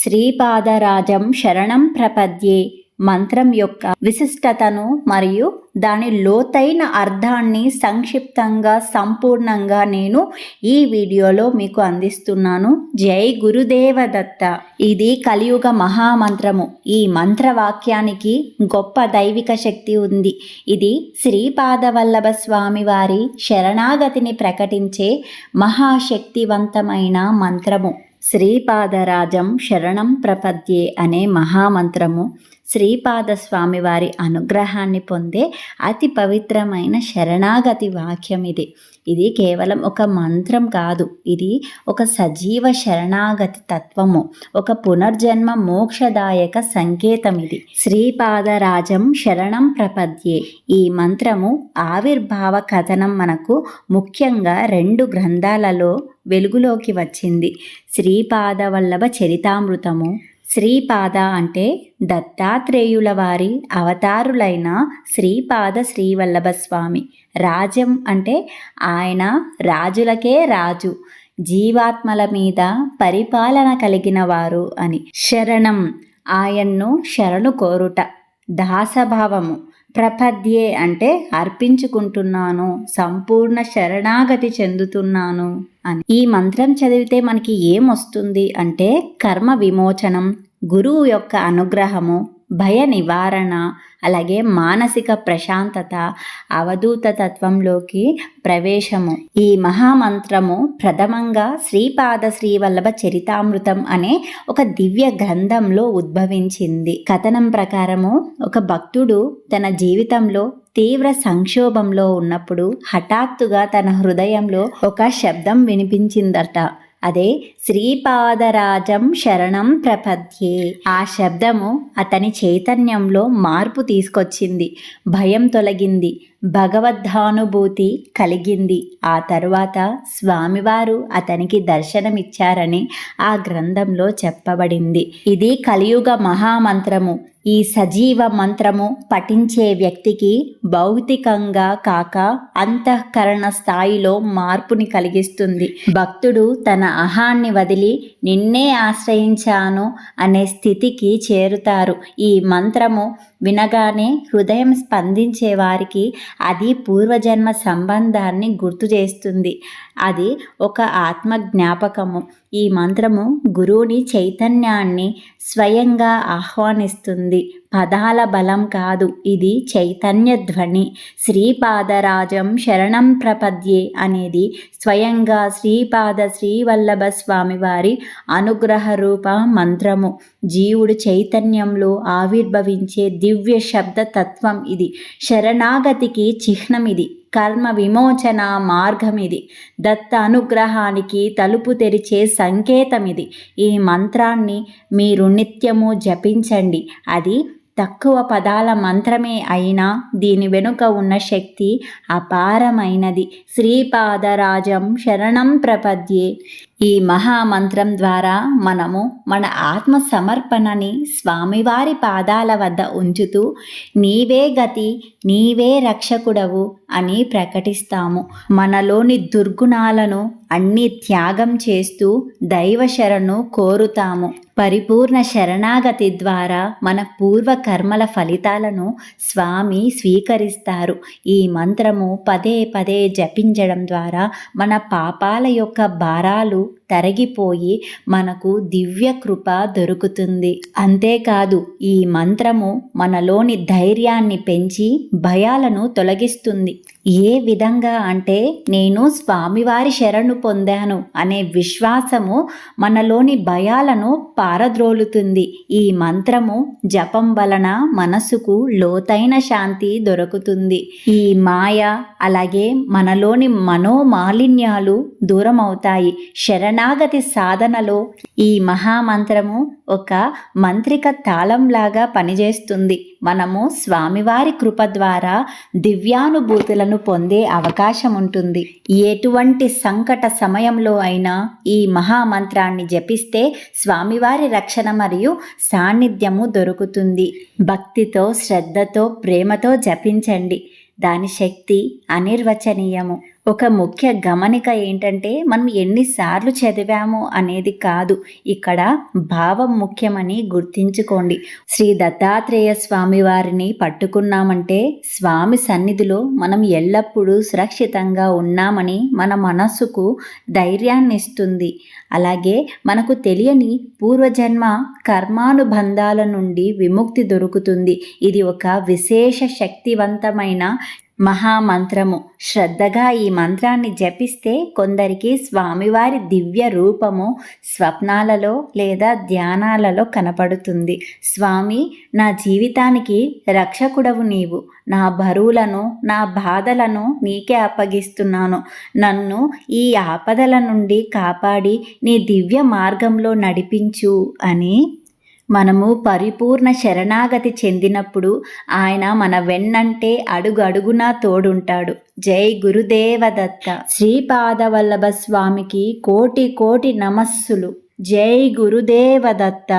శ్రీపాదరాజం శరణం ప్రపద్యే మంత్రం యొక్క విశిష్టతను మరియు దాని లోతైన అర్థాన్ని సంక్షిప్తంగా సంపూర్ణంగా నేను ఈ వీడియోలో మీకు అందిస్తున్నాను. జై గురుదేవ దత్త. ఇది కలియుగ మహామంత్రము. ఈ మంత్రవాక్యానికి గొప్ప దైవిక శక్తి ఉంది. ఇది శ్రీపాదవల్లభ స్వామి వారి శరణాగతిని ప్రకటించే మహాశక్తివంతమైన మంత్రము. శ్రీపాదరాజం శరణం ప్రపద్యే అనే మహామంత్రము శ్రీపాద స్వామివారి అనుగ్రహాన్ని పొందే అతి పవిత్రమైన శరణాగతి వాక్యం ఇది కేవలం ఒక మంత్రం కాదు, ఇది ఒక సజీవ శరణాగతి తత్వము, ఒక పునర్జన్మ మోక్షదాయక సంకేతం. ఇది శ్రీపాదరాజం శరణం ప్రపద్యే. ఈ మంత్రము ఆవిర్భావ కథనం మనకు ముఖ్యంగా 2 గ్రంథాలలో వెలుగులోకి వచ్చింది. శ్రీపాదవల్లభ చరితామృతము. శ్రీపాద అంటే దత్తాత్రేయుల వారి అవతారులైన శ్రీపాద శ్రీవల్లభ స్వామి. రాజం అంటే ఆయన రాజులకే రాజు, జీవాత్మల మీద పరిపాలన కలిగిన వారు అని. శరణం ఆయన్ను శరణు కోరుట. దాసభావము. ప్రపద్యే అంటే అర్పించుకుంటున్నాను, సంపూర్ణ శరణాగతి చెందుతున్నాను అని. ఈ మంత్రం చదివితే మనకి ఏమొస్తుంది అంటే కర్మ విమోచనం, గురువు యొక్క అనుగ్రహము, భయ నివారణ, అలాగే మానసిక ప్రశాంతత, అవధూత తత్వంలోకి ప్రవేశము. ఈ మహామంత్రము ప్రథమంగా శ్రీపాద శ్రీవల్లభ చరితామృతం అనే ఒక దివ్య గ్రంథంలో ఉద్భవించింది. కథనం ప్రకారము ఒక భక్తుడు తన జీవితంలో తీవ్ర సంక్షోభంలో ఉన్నప్పుడు హఠాత్తుగా తన హృదయంలో ఒక శబ్దం వినిపించిందట. అదే శ్రీపాదరాజం శరణం ప్రపద్యే. ఆ శబ్దము అతని చైతన్యంలో మార్పు తీసుకొచ్చింది. భయం తొలగింది, భగవద్ధానుభూతి కలిగింది. ఆ తరువాత స్వామివారు అతనికి దర్శనమిచ్చారని ఆ గ్రంథంలో చెప్పబడింది. ఇది కలియుగ మహామంత్రము. ఈ సజీవ మంత్రము పఠించే వ్యక్తికి భౌతికంగా కాక అంతఃకరణ స్థాయిలో మార్పుని కలిగిస్తుంది. భక్తుడు తన అహాన్ని వదిలి నిన్నే ఆశ్రయించాను అనే స్థితికి చేరుతారు. ఈ మంత్రము వినగానే హృదయం స్పందించే వారికి అది పూర్వజన్మ సంబంధాన్ని గుర్తు చేస్తుంది. అది ఒక ఆత్మ జ్ఞాపకము. ఈ మంత్రము గురువుని చైతన్యాన్ని స్వయంగా ఆహ్వానిస్తుంది. పదాల బలం కాదు, ఇది చైతన్య ధ్వని. శ్రీపాదరాజం శరణం ప్రపద్యే అనేది స్వయంగా శ్రీపాద శ్రీవల్లభ స్వామి వారి అనుగ్రహ రూప మంత్రము. జీవుడు చైతన్యంలో ఆవిర్భవించే దివ్య శబ్ద తత్వం ఇది. శరణాగతికి చిహ్నం ఇది. కర్మ విమోచన మార్గం ఇది. దత్త అనుగ్రహానికి తలుపు తెరిచే సంకేతం ఇది. ఈ మంత్రాన్ని మీరు నిత్యము జపించండి. అది తక్కువ పదాల మంత్రమే అయినా దీని వెనుక ఉన్న శక్తి అపారమైనది. శ్రీపాదరాజం శరణం ప్రపద్యే. ఈ మహామంత్రం ద్వారా మనము మన ఆత్మ సమర్పణని స్వామివారి పాదాల వద్ద ఉంచుతూ నీవే గతి, నీవే రక్షకుడవు అని ప్రకటిస్తాము. మనలోని దుర్గుణాలను అన్ని త్యాగం చేస్తూ దైవ శరణు కోరుతాము. పరిపూర్ణ శరణాగతి ద్వారా మన పూర్వ కర్మల ఫలితాలను స్వామి స్వీకరిస్తారు. ఈ మంత్రము పదే పదే జపించడం ద్వారా మన పాపాల యొక్క భారాలు తరిగిపోయి మనకు దివ్య కృప దొరుకుతుంది. అంతేకాదు ఈ మంత్రము మనలోని ధైర్యాన్ని పెంచి భయాలను తొలగిస్తుంది. ఏ విధంగా అంటే నేను స్వామివారి శరణు పొందాను అనే విశ్వాసము మనలోని భయాలను పారద్రోలుతుంది. ఈ మంత్రము జపం వలన మనసుకు లోతైన శాంతి దొరుకుతుంది. ఈ మాయ అలాగే మనలోని మనోమాలిన్యాలు దూరం అవుతాయి. శరణాగతి సాధనలో ఈ మహామంత్రము ఒక మంత్రిక తాళంలాగా పనిచేస్తుంది. మనము స్వామివారి కృప ద్వారా దివ్యానుభూతులను పొందే అవకాశం ఉంటుంది. ఎటువంటి సంకట సమయంలో అయినా ఈ మహామంత్రాన్ని జపిస్తే స్వామివారి రక్షణ మరియు సాన్నిధ్యము దొరుకుతుంది. భక్తితో, శ్రద్ధతో, ప్రేమతో జపించండి. దాని శక్తి అనిర్వచనీయము. ఒక ముఖ్య గమనిక ఏంటంటే మనం ఎన్నిసార్లు చదివాము అనేది కాదు, ఇక్కడ భావం ముఖ్యమని గుర్తించుకోండి. శ్రీ దత్తాత్రేయ స్వామి వారిని పట్టుకున్నామంటే స్వామి సన్నిధిలో మనం ఎల్లప్పుడూ సురక్షితంగా ఉన్నామని మన మనస్సుకు ధైర్యాన్ని ఇస్తుంది. అలాగే మనకు తెలియని పూర్వజన్మ కర్మానుబంధాల నుండి విముక్తి దొరుకుతుంది. ఇది ఒక విశేష శక్తివంతమైన మహామంత్రము. శ్రద్ధగా ఈ మంత్రాన్ని జపిస్తే కొందరికి స్వామివారి దివ్య రూపము స్వప్నాలలో లేదా ధ్యానాలలో కనపడుతుంది. స్వామి, నా జీవితానికి రక్షకుడవు నీవు. నా బరువులను, నా బాధలను నీకే అప్పగిస్తున్నాను. నన్ను ఈ ఆపదల నుండి కాపాడి నీ దివ్య మార్గంలో నడిపించు అని మనము పరిపూర్ణ శరణాగతి చెందినప్పుడు ఆయన మన వెన్నంటే అడుగు అడుగునా తోడుంటాడు. జై గురుదేవదత్త. శ్రీపాదవల్లభ స్వామికి కోటి కోటి నమస్సులు. జై గురుదేవదత్త.